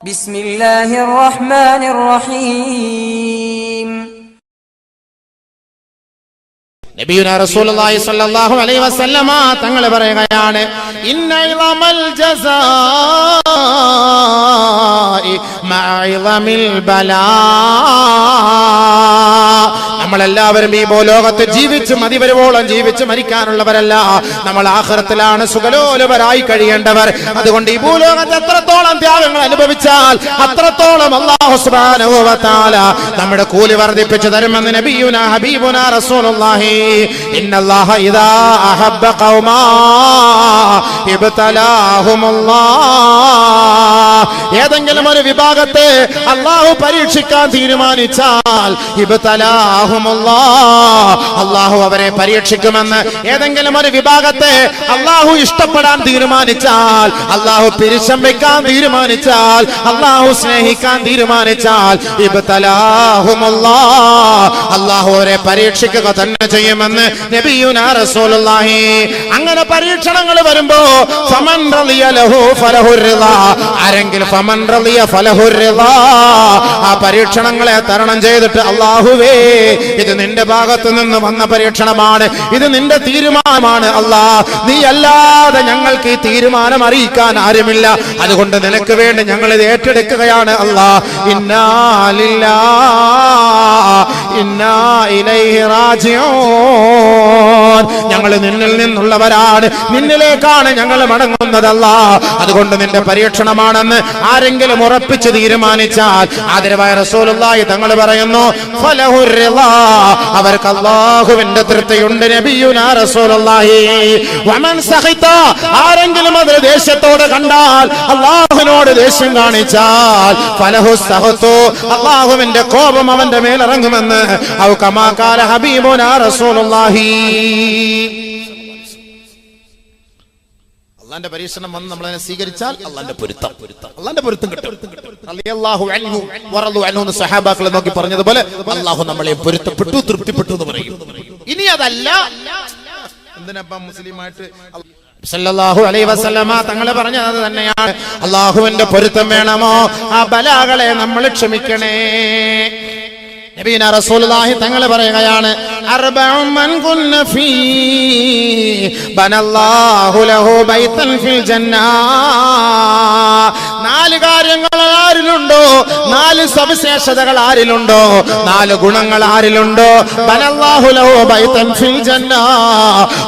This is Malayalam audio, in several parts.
ബിസ്മില്ലാഹിർ റഹ്മാനിർ റഹീം. നബിയുനാ റസൂലുള്ളാഹി സ്വല്ലല്ലാഹു അലൈഹി വസല്ലമ തങ്ങൾ പറയുകയാണ്, ഇന്നൽ ജസാഇ മഅഇളമിൽ ബലാ. നമ്മളെല്ലാവരും ഈ ഭൂലോകത്ത് ജീവിച്ച് മതിവരുവോളം ജീവിച്ച് മരിക്കാനുള്ളവരല്ല. നമ്മൾ ആഖിറത്തിലാണ് സുഖലോലുപരായി കഴിയേണ്ടവർ. അതുകൊണ്ട് ഈ ഭൂലോകത്ത് എത്രത്തോളം ത്യാഗങ്ങൾ അനുഭവിച്ചാൽ അത്രത്തോളം അല്ലാഹു സുബ്ഹാനഹു വ തആല നമ്മുടെ കൂലി വർദ്ധിപ്പിച്ചു തരുമെന്ന് നബിയുനാ ഹബീബുനാ റസൂലുള്ളാഹി. ഇന്നല്ലാഹ ഇദാ അഹബ്ബ ഖൗമാ ഇബ്തലാഹുമുല്ലാഹ്. ഏതെങ്കിലും ഒരു വിഭാഗത്തെ അല്ലാഹു പരീക്ഷിക്കാൻ തീരുമാനിച്ചാൽ ഇബ്തലാഹുമുല്ലാഹ്, അല്ലാഹു അവരെ പരീക്ഷിക്കുമെന്ന്. ഏതെങ്കിലും ഒരു വിഭാഗത്തെ അല്ലാഹു ഇഷ്ടപ്പെടാൻ തീരുമാനിച്ചാൽ, അല്ലാഹു പിരിശം വെക്കാൻ തീരുമാനിച്ചാൽ, അല്ലാഹു സ്നേഹിക്കാൻ തീരുമാനിച്ചാൽ ഇബ്തലാഹുമുല്ലാഹ്, അല്ലാഹു അവരെ പരീക്ഷിക്കുക തന്നെ ചെയ്യുമെന്ന് നബിയുനാ റസൂലുള്ളാഹി. അങ്ങനെ പരീക്ഷണങ്ങൾ വരുമ്പോ ഫമൻ റളിയ ലഹു ഫലഹുർ റിളാ, ആരെങ്കിലും ഫമൻ റളിയ ഫലഹുർ റിളാ, ആ പരീക്ഷണങ്ങളെ തരണം ചെയ്തിട്ട് അല്ലാഹുവേ ഇത് നിന്റെ ഭാഗത്ത് നിന്ന് വന്ന പരീക്ഷണമാണ്, ഇത് നിന്റെ തീരുമാനമാണ് അല്ലാഹ്, നീ അല്ലാതെ ഞങ്ങൾക്ക് ഈ തീരുമാനം അറിയിക്കാൻ ആരുമില്ല, അതുകൊണ്ട് നിനക്ക് വേണ്ടി ഞങ്ങൾ ഇത് ഏറ്റെടുക്കുകയാണ് അല്ലാഹ്. ഇന്നാ ലില്ലാഹി ഇന്നാ ഇലൈഹി റാജിഊൻ. ഞങ്ങൾ നിന്നിൽ നിന്നുള്ളവരാണ്, നിന്നിലേക്കാണ് ഞങ്ങൾ മടങ്ങുന്നതല്ല. അതുകൊണ്ട് നിന്റെ പരീക്ഷണമാണെന്ന് ആരെങ്കിലും ഉറപ്പിച്ച് തീരുമാനിച്ചാൽ ആദരവായ റസൂലുള്ളാഹി തങ്ങൾ പറയുന്നു ഫലഹുർ റിളാ, അവർക്ക് അല്ലാഹുവിന്റെ തൃപ്തിയുണ്ട്. നബിയുനാ റസൂലുള്ളാഹി. വമൻ സഖിത, ആരെങ്കിലും അത് ദേഷ്യത്തോടെ കണ്ടാൽ, അല്ലാഹുവിനോട് ദേഷ്യം കാണിച്ചാൽ ഫലഹു സഖതു, അല്ലാഹുവിന്റെ കോപം അവന്റെ മേൽ ഇറങ്ങുമെന്ന് ഔ കമാ ഖാല ഹബീബുനാ റസൂലുള്ളാഹി. അള്ളാന്റെ പരീക്ഷണം വന്ന് നമ്മളതിനെ സ്വീകരിച്ചാൽ അള്ളാന്റെ പൊരുത്തം കിട്ടും. റളിയല്ലാഹു അൻഹു വറളു അൻഹു എന്ന് സഹാബാക്കളെ നോക്കി പറഞ്ഞതുപോലെ അള്ളാഹു നമ്മളെ പൊരുത്തപ്പെട്ടു, തൃപ്തിപ്പെട്ടു എന്ന് പറയും. ഇനി അതല്ല, എന്തിനപ്പം മുസ്ലിമായിട്ട് സല്ലല്ലാഹു അലൈഹി വസല്ലമ തങ്ങൾ പറഞ്ഞത് തന്നെയാണ്, അള്ളാഹുവിന്റെ പൊരുത്തം വേണമോ ആ ബലാകളെ നമ്മൾ ക്ഷമിക്കണേ. നബിയുനാ റസൂലുള്ളാഹി തങ്ങൾ പറയുകയാണ്, അർബഉ മൻ കുന്ന ഫീ ബനല്ലാഹു ലഹു ബൈതൻ ഫിൽ ജന്നാ. 4 കാര്യങ്ങൾ ആരിലുണ്ടോ, 4 സവിശേഷതകൾ ആരിലുണ്ടോ, 4 ഗുണങ്ങൾ ആരിലുണ്ടോ, ബനല്ലാഹു ലഹു ബൈതൻ ഫിൽ ജന്നാ,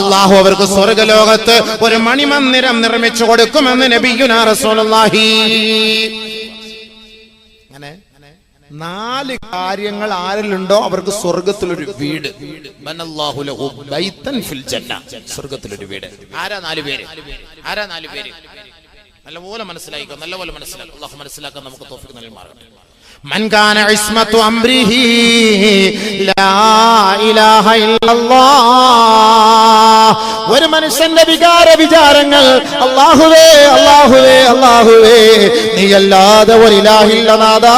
അല്ലാഹു അവർക്ക് സ്വർഗ്ഗലോകത്ത് ഒരു മണിമന്ദിരം നിർമ്മിച്ചു കൊടുക്കുമെന്ന് നബിയുനാ റസൂലുള്ളാഹി. അങ്ങനെ 4 കാര്യങ്ങൾ ആരിലുണ്ടോ അവർക്ക് സ്വർഗത്തിലൊരു വീട്. ബനല്ലാഹു ലഹു ബൈതൻ ഫിൽ ജന്ന, സ്വർഗത്തിലൊരു വീട്. ആരാ 4 പേര്? നല്ലപോലെ മനസ്സിലായിക്കോ, നല്ലപോലെ മനസ്സിലാക്കും. അല്ലാഹു മനസ്സിലാക്കാൻ നമുക്ക് തൗഫീഖ് നൽകുമാറാകട്ടെ. മൻ കാന ഇസ്മത്തു അംരിഹി ലാ ഇലാഹ ഇല്ലല്ലാഹ്. ഒരു മനുഷ്യന്റെ വിചാരങ്ങൾ അല്ലാഹുവേ അല്ലാഹുവേ അല്ലാഹുവേ, നീയല്ലാതെ ഒരു ഇലാഹില്ല നാഥാ,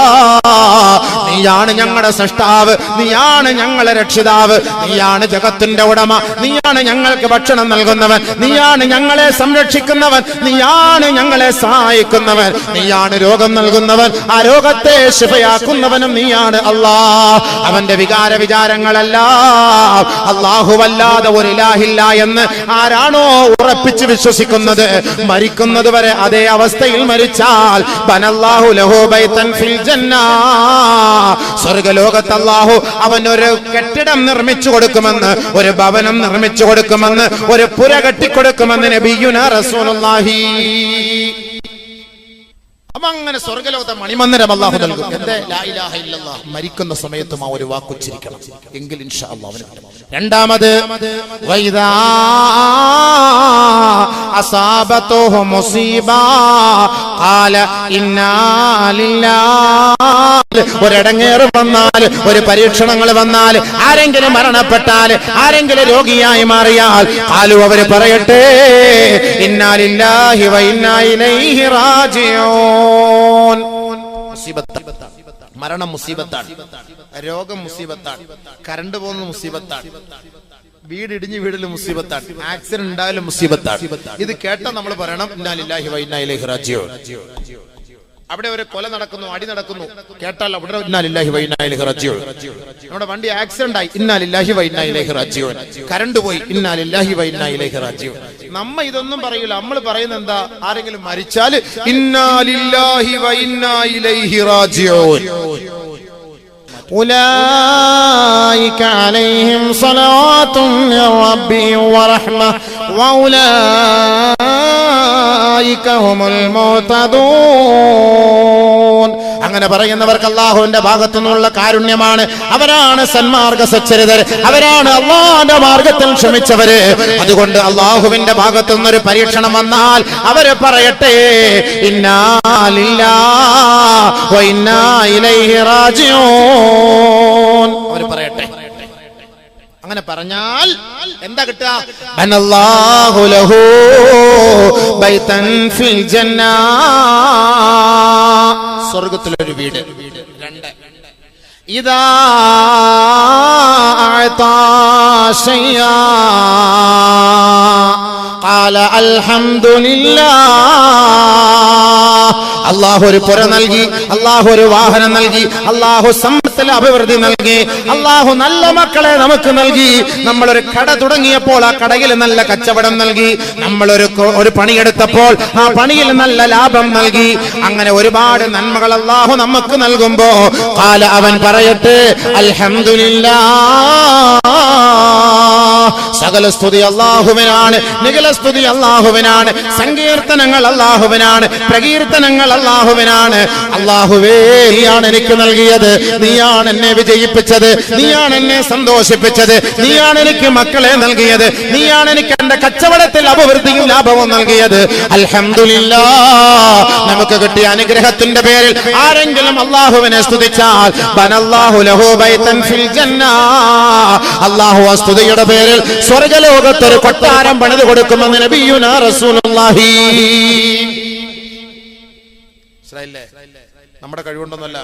നീയാണ് ഞങ്ങളുടെ സൃഷ്ടാവ്, നീയാണ് ഞങ്ങളുടെ രക്ഷിതാവ്, നീയാണ് ജഗത്തിന്റെ ഉടമ, നീയാണ് ഞങ്ങൾക്ക് ഭക്ഷണം നൽകുന്നവൻ, നീയാണ് ഞങ്ങളെ സംരക്ഷിക്കുന്നവൻ, നീയാണ് ഞങ്ങളെ സഹായിക്കുന്നവൻ, നീയാണ് രോഗം നൽകുന്നവൻ, ആ രോഗത്തെ ശിഫയാക്കുന്നവനും നീയാണ് അല്ലാഹ്. അവന്റെ വിചാരങ്ങളെല്ലാം അല്ലാഹുവല്ലാതെ ഒരു ഇലാഹില്ല എന്ന് ആരാണോ ഉറപ്പിച്ച് വിശ്വസിക്കുന്നത്, മരിക്കുന്നത് വരെ അതേ അവസ്ഥയിൽ മരിച്ചാൽ ബനല്ലാഹു ലഹു ബൈതൻ ഫിൽ ജന്നാ, സ്വർഗ്ഗലോകത്ത് അല്ലാഹു അവനൊരു കെട്ടിടം നിർമ്മിച്ചു കൊടുക്കുമെന്ന്, ഒരു ഭവനം നിർമ്മിച്ചു കൊടുക്കുമെന്ന്, ഒരു പുര കെട്ടിക്കൊടുക്കുമെന്ന് നബിയുനാ റസൂലുള്ളാഹി. അപ്പൊ അങ്ങനെ സ്വർഗ്ഗലോകത്തെ മണിമന്ദിരം അല്ലാഹു നൽകും. എന്തേ? ലാ ഇലാഹ ഇല്ലല്ലാഹ്. മരിക്കുന്ന സമയത്തും ആ ഒരു വാക്കുച്ചരിക്കണം, എങ്കിൽ ഇൻഷാ അല്ലാഹ് അവന് കിട്ടും. രണ്ടാമത് വൈദാ അസാബതുഹു മുസീബ ഖാല ഇന്നാ ലില്ലാഹ്. ഒരിടങ്ങേറ് വന്നാൽ, ഒരു പരീക്ഷണങ്ങൾ വന്നാൽ, ആരെങ്കിലും മരണപ്പെട്ടാൽ, ആരെങ്കിലും രോഗിയായി മാറിയാൽ ഖാലു, അവര് പറയട്ടെ ഇന്നാ ലില്ലാഹി വ ഇന്നാ ഇലൈഹി റാജിഊൻ. മരണം മുസീബത്താണ്, രോഗം മുസീബത്താണ്, കറണ്ട് പോകുന്ന മുസീബത്താണ്, വീട് ഇടിഞ്ഞ് വീടിൽ മുസീബത്താണ്, ആക്സിഡന്റ് ഉണ്ടായാലും മുസീബത്താണ്. ഇത് കേട്ടാൽ നമ്മൾ പറയണം ഇന്നാ ലില്ലാഹി വ ഇന്നാ ഇലൈഹി റാജിഊൻ. അവിടെ ഒരു കൊല നടക്കുന്നു, അടി നടക്കുന്നു, കേട്ടാൽ അവിടെ ഇന്നാ ലില്ലാഹി വ ഇന്നാ ഇലൈഹി റാജിഊൻ. നമ്മുടെ വണ്ടി ആക്സിഡന്റ് ആയി, ഇന്നാ ലില്ലാഹി വ ഇന്നാ ഇലൈഹി റാജിഊൻ. കറണ്ട് പോയി, ഇന്നാ ലില്ലാഹി വ ഇന്നാ ഇലൈഹി റാജിഊൻ. നമ്മ ഇതൊന്നും പറയൂല. നമ്മൾ പറയുന്നത് എന്താ? ആരെങ്കിലും മരിച്ചാൽ ഇന്നാ ലില്ലാഹി വ ഇന്നാ ഇലൈഹി റാജിഊൻ. ഉലൈക അലൈഹിം സ്വലാത്തുൻ മിർ റബ്ബിഹിം വറഹ്മ വഉലൈക ഹുമുൽ മുഹ്തദൂൻ. അങ്ങനെ പറയുന്നവർക്ക് അല്ലാഹുവിന്റെ ഭാഗത്തു നിന്നുള്ള കാരുണ്യമാണ്. അവരാണ് സന്മാർഗ സച്ചരിതർ, അവരാണ് അല്ലാഹുവിന്റെ മാർഗത്തിൽ ക്ഷമിച്ചവര്. അതുകൊണ്ട് അല്ലാഹുവിന്റെ ഭാഗത്തു നിന്നൊരു പരീക്ഷണം വന്നാൽ അവര് പറയട്ടെ ഇന്നാ ലില്ലാഹി വ ഇന്നാ ഇലൈഹി റാജിഊൻ. അവര് പറയട്ടെ. അങ്ങനെ പറഞ്ഞാൽ എന്താ കിട്ടുക? ബനല്ലാഹു ലഹു ബൈതൻ ഫിൽ ജന്ന, സ്വർഗ്ഗത്തിലൊരു വീട്. രണ്ട്, ഇദാ അഅതാ ശൈആ ഖാല അൽഹംദുലില്ലാഹ്. അല്ലാഹു ഒരു പുര നൽകി, അല്ലാഹു ഒരു വാഹനം നൽകി, അല്ലാഹു സമ്പത്തിൽ അഭിവൃദ്ധി നൽകി, അല്ലാഹു നല്ല മക്കളെ നമുക്ക് നൽകി. നമ്മളൊരു കട തുടങ്ങിയപ്പോൾ ആ കടയിൽ നല്ല കച്ചവടം നൽകി. നമ്മളൊരു പണിയെടുത്തപ്പോൾ ആ പണിയിൽ നല്ല ലാഭം നൽകി. അങ്ങനെ ഒരുപാട് നന്മകൾ അല്ലാഹു നമുക്ക് നൽകുമ്പോ ഖാല, അവൻ പറയട്ടെ അൽഹംദുലില്ലാഹ്. സകല സ്തുതി അല്ലാഹുവിനാണ്, നികല സ്തുതി അല്ലാഹുവിനാണ്, സങ്കീർത്തനങ്ങൾ അല്ലാഹുവിനാണ്, പ്രകീർത്തനങ്ങൾ അല്ലാഹുവിനാണ്. അല്ലാഹുവേ, നീയാണ് എനിക്ക് നൽകിയത്, നീയാണ് എന്നെ വിജയിപ്പിച്ചത്, നീയാണ് എന്നെ സന്തോഷിപ്പിച്ചത്, നീയാണ് എനിക്ക് മക്കളെ നൽകിയത്, നീയാണ് എനിക്ക് എന്റെ കച്ചവടത്തിൽ അഭിവൃദ്ധിയും ലാഭവും നൽകിയത്. അൽഹംദുലില്ലാഹ്. നമുക്ക് കിട്ടിയ അനുഗ്രഹത്തിന്റെ പേരിൽ ആരെങ്കിലും അല്ലാഹുവിനെ സ്തുതിച്ചാൽ ബനല്ലാഹു ലഹു ബൈതൻ ഫിൽ ജന്ന, അല്ലാഹു ആ സ്തുതിയുടെ പേരിൽ സ്വർഗ്ഗലോകത്തൊരു കൊട്ടാരം പണിത് കൊടുക്കുമെന്ന് നബിയുനാ റസൂലുള്ളാഹി. നമ്മുടെ കഴിവുണ്ടൊന്നുമല്ല.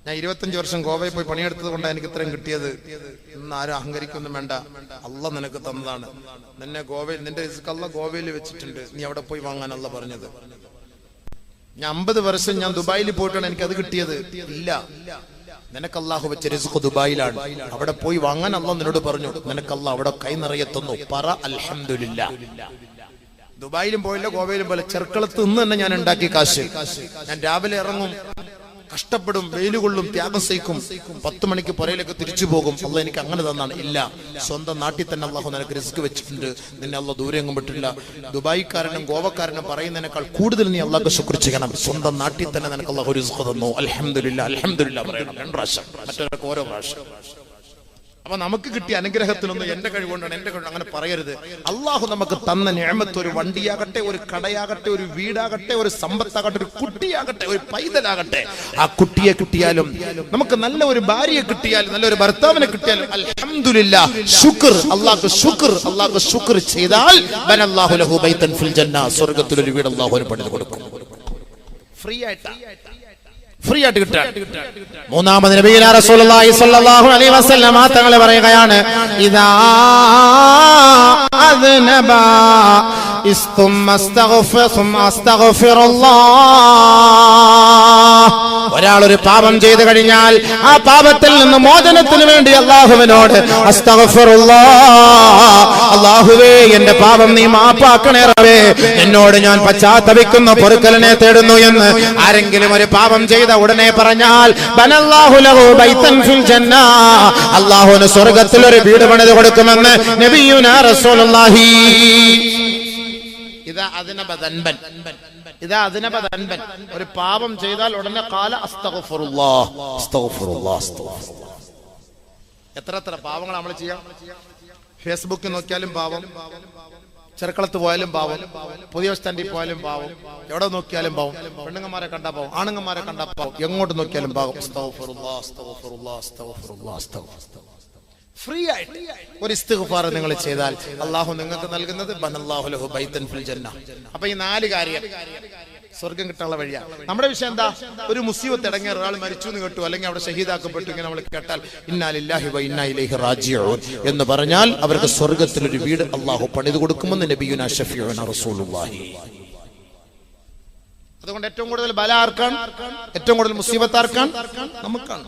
ഞാൻ 25 വർഷം ഗോവയിൽ പോയി പണിയെടുത്തത് കൊണ്ടാണ് എനിക്ക് ഇത്രയും കിട്ടിയത്. ഇന്ന് ആരും അഹങ്കരിക്കൊന്നും വേണ്ട. അല്ലാഹ് നിനക്ക് തന്നതാണ്. നിന്നെ ഗോവയിൽ, നിന്റെ റിസ്ക് അല്ലാഹ് ഗോവയിൽ വെച്ചിട്ടുണ്ട്. നീ അവിടെ പോയി വാങ്ങാൻ അല്ലാഹ് പറഞ്ഞത്. ഞാൻ 50 വർഷം ഞാൻ ദുബായിൽ പോയിട്ടാണ് എനിക്കത് കിട്ടിയത്. ഇല്ല, നിനക്ക് അല്ലാഹു വെച്ച റിസ്ക് ദുബായിലാണ്. അവിടെ പോയി വാങ്ങാൻ അല്ലാഹ് നിന്നോട് പറഞ്ഞു. നിനക്ക് അല്ലാഹ് അവിടെ കൈ നിറയെ തന്നു. പറ അൽഹംദുലില്ലാഹ്. ദുബായിലും പോയില്ല, ഗോവയിലും പോലെ ചെർക്കളത്ത് നിന്ന് തന്നെ ഞാൻ ഉണ്ടാക്കി കാശ്. ഞാൻ രാവിലെ ഇറങ്ങും, കഷ്ടപ്പെടും, വെയിലുകൊള്ളും, ത്യാഗം സഹിക്കും, 10 മണിക്ക് പുറയിലേക്ക് തിരിച്ചു പോകും. അല്ലാഹ് എനിക്ക് അങ്ങനെ തന്നാണ്. ഇല്ല, സ്വന്തം നാട്ടിൽ തന്നെ അല്ലാഹു നിനക്ക് റിസ്ക് വെച്ചിട്ടുണ്ട്. നിന്നെ അല്ലാഹ് ദൂരെ എങ്ങും വിട്ടില്ല. ദുബായിക്കാരനും ഗോവക്കാരനും പറയുന്നതിനേക്കാൾ കൂടുതൽ നീ അല്ലാഹുക്ക് ശുക്ർ ചെയ്യണം. സ്വന്തം നാട്ടിൽ തന്നെ നിനക്ക് അല്ലാഹു റിസ്ക് തന്നു. അൽഹംദുലില്ലാഹ്, അൽഹംദുലില്ലാഹ് പറയണം 2 പ്രാവശ്യം, മറ്റൊരാൾക്ക് ഓരോ പ്രാവശ്യം. അപ്പൊ നമുക്ക് കിട്ടിയ അനുഗ്രഹത്തിനൊന്നും എന്റെ കഴിവുകൊണ്ടാണ്, എന്റെ കഴിവ് അങ്ങനെ പറയരുത്. അള്ളാഹു നമുക്ക് തന്ന നിഅമത്ത്, ഒരു വണ്ടിയാകട്ടെ, ഒരു കടയാകട്ടെ, ഒരു വീടാകട്ടെ, ഒരു സമ്പത്താകട്ടെ, ഒരു കുട്ടിയാകട്ടെ, ഒരു പൈതലാകട്ടെ, ആ കുട്ടിയെ കിട്ടിയാലും നമുക്ക് നല്ല ഒരു ഭാര്യയെ കിട്ടിയാലും നല്ലൊരു ഭർത്താവിനെ കിട്ടിയാലും അൽഹംദുലില്ലാഹ്, ശുക്ർ, അല്ലാഹുക്ക് ശുക്ർ, അല്ലാഹുക്ക് ശുക്ർ ചെയ്താൽ ബനല്ലാഹു ലഹു ബൈതൻ ഫിൽ ജന്ന, സ്വർഗ്ഗത്തിലൊരു വീട് അല്ലാഹു പണിത് കൊടുക്കും. ഫ്രീ ആയിട്ട് കിട്ടാൻ. മൂന്നാമത് നബിയുനാ റസൂലുള്ളാഹി സ്വല്ലല്ലാഹു അലൈഹി വസല്ലം തങ്ങൾ പറയുകയാണ്, ഇദാ അദ്നബ ഒരാൾ ഒരു പാപം ചെയ്തു കഴിഞ്ഞാൽ ആ പാപത്തിൽ നിന്ന് മോചനത്തിന് വേണ്ടി അല്ലാഹുവിനോട് അല്ലാഹുവേ, എന്റെ പാപം നീ മാപ്പാക്കണേ റബ്ബേ, എന്നോട് ഞാൻ പശ്ചാത്തപിക്കുന്ന പൊറുക്കലിനെ തേടുന്നു എന്ന് ആരെങ്കിലും ഒരു പാപം ചെയ്ത ഉടനെ പറഞ്ഞാൽ ബനല്ലാഹു ലഹു ബൈതൻ ഫിൽ ജന്ന, അല്ലാഹുവിന് സ്വർഗ്ഗത്തിൽ ഒരു വീട് പണിത് കൊടുക്കുമെന്ന് നബിയുനാ റസൂലുള്ളാഹി. ഒരു പാപം ചെയ്താൽ ഉടനെ ഖാല അസ്തഗ്ഫിറുല്ലാഹ്, അസ്തഗ്ഫിറുല്ലാഹ്, അസ്തഗ്ഫിറുല്ലാഹ്. എത്ര പാവങ്ങൾ നമ്മൾ ചെയ്യാം. ഫേസ്ബുക്കിൽ നോക്കിയാലും പാവം, ചെറുക്കളത്ത് പോയാലും പാവം, പുതിയ സ്റ്റാൻഡിൽ പോയാലും പാവം, എവിടെ നോക്കിയാലും പാവം, പെണ്ണുങ്ങന്മാരെ കണ്ടാ പാവം, ആണുങ്ങന്മാരെ കണ്ടാ പാവം, എങ്ങോട്ട് നോക്കിയാലും പാവം. അസ്തഗ്ഫിറുല്ലാഹ്, അസ്തഗ്ഫിറുല്ലാഹ്, അസ്തഗ്ഫിറുല്ലാഹ്, അസ്തഗ്ഫിറുല്ലാഹ്. ഫ്രീ ആയിട്ട് ഒരു ഇസ്തിഗ്ഫാർ നിങ്ങൾ ചെയ്താൽ അല്ലാഹു നിങ്ങൾക്ക് നൽകുന്നത് ബനല്ലാഹു ലഹു ബൈതൻ ഫിൽ ജന്ന. അപ്പൊ ഈ 4 കാര്യം സ്വർഗം കിട്ടാനുള്ള വഴിയാണ്. നമ്മുടെ വിഷയം എന്താ? ഒരു മുസീബത്ത് ഇടങ്ങിയ ഒരാൾ മരിച്ചു എന്ന് കേട്ടു, അല്ലെങ്കിൽ അവിടെ ഷഹീദാക്കപ്പെട്ടു, ഇങ്ങനെ നമ്മൾ കേട്ടാൽ ഇന്നാ ലില്ലാഹി വ ഇന്നാ ഇലൈഹി റാജിഊൻ എന്ന് പറഞ്ഞാൽ അവർക്ക് സ്വർഗത്തിൽ ഒരു വീട് അല്ലാഹു പണിത് കൊടുക്കുമെന്ന് നബിയുനാ ഷഫീഉനാ റസൂലുള്ളാഹി. അതുകൊണ്ട് ഏറ്റവും കൂടുതൽ ബല ആർക്കാണ്? ഏറ്റവും കൂടുതൽ മുസീബത്ത് ആർക്കാണ്? നമുക്കാണ്.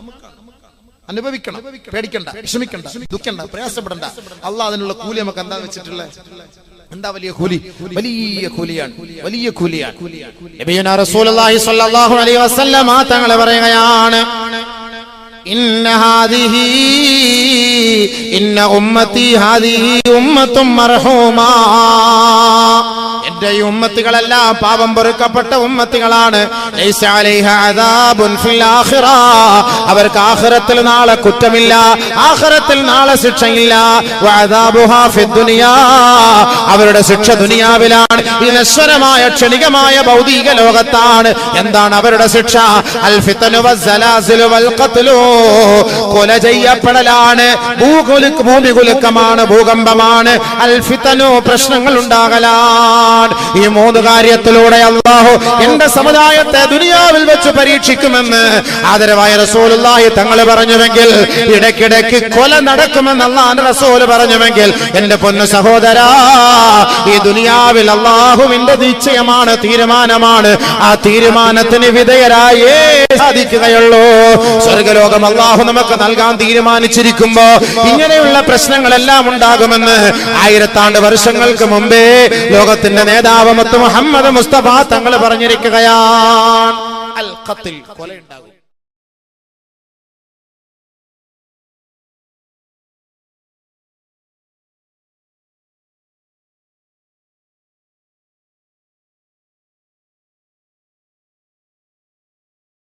അനുഭവിക്കണം, പേടിക്കണ്ട, വിഷമിക്കണ്ട, ദുഃഖണ്ട, പ്രയാസപ്പെടണ്ട. അള്ളാഹ് അതിനുള്ള കൂലി നമുക്ക് എന്താ വെച്ചിട്ടുള്ളത്? എന്താ വലിയ കൂലി? വലിയ കൂലിയാണ്, വലിയ കൂലിയാണ്. നബിയുനാ റസൂലുള്ളാഹി സ്വല്ലല്ലാഹു അലൈഹി വസല്ലം തങ്ങൾ പറയുകയാണ്, ഇന്ന ഉമ്മത്തി ഹാദിഹി ഉമ്മത്തും മർഹൂമാ. എന്റെ ഈ ഉമ്മത്തികളെല്ലാം പാപം പൊറുക്കപ്പെട്ട ഉമ്മത്തികളാണ്. ലൈസ അലൈഹ അദാബുൻ ഫിൽ ആഖിറ. അവർക്ക് ആഖിറത്തിൽ നാളെ കുറ്റമില്ല, ആഖിറത്തിൽ നാളെ ശിക്ഷയില്ല. വഅദാബുഹാ ഫിദ്ദുനിയാ. അവരുടെ ശിക്ഷ ദുനിയാവിലാണ്. ഈ നശ്വരമായ ക്ഷണികമായ ഭൗതിക ലോകത്താണ്. എന്താണ് അവരുടെ ശിക്ഷ? അൽ ഫിത്നു വസ്സലാസിലു വൽ ഖത്ലു. കൊല ചെയ്യപ്പെടലാണ്, ഭൂമികുലുക്കമാണ്, ഭൂകമ്പമാണ്. അൽ ഫിത്നു, പ്രശ്നങ്ങൾ ഉണ്ടാകലാണ്. ഈ മൂന്ന് കാര്യത്തിലൂടെ അല്ലാഹു എന്റെ സമുദായത്തെ ദുനിയാവിൽ വെച്ച് പരീക്ഷിക്കുമെന്ന് ആദരവായ റസൂലുള്ളാഹി തങ്ങൾ പറഞ്ഞുവെങ്കിൽ, ഇടയ്ക്കിടയ്ക്ക് കൊല നടക്കുമെന്ന് അല്ലാഹുവിന്റെ റസൂൽ പറഞ്ഞുവെങ്കിൽ, എന്റെ പൊന്നു സഹോദരാ, ഈ ദുനിയാവിൽ അല്ലാഹുവിന്റെ നിശ്ചയമാണ്, തീരുമാനമാണ്. ആ തീരുമാനത്തിന് വിധേയരായേ സാധിക്കുകയുള്ളൂ. സ്വർഗ്ഗലോകം അല്ലാഹു നമുക്ക് നൽകാൻ തീരുമാനിച്ചിരിക്കുമ്പോ ഇങ്ങനെയുള്ള പ്രശ്നങ്ങളെല്ലാം ഉണ്ടാകുമെന്ന് 1000 ആണ്ട് വർഷങ്ങൾക്ക് മുമ്പേ ലോകത്തിന്റെ നേതാവ് മുഹമ്മദ് മുസ്തഫ തങ്ങൾ പറഞ്ഞിരിക്കുകയാണ്. അൽ ഖത്ൽ, കൊല ഉണ്ടാകും.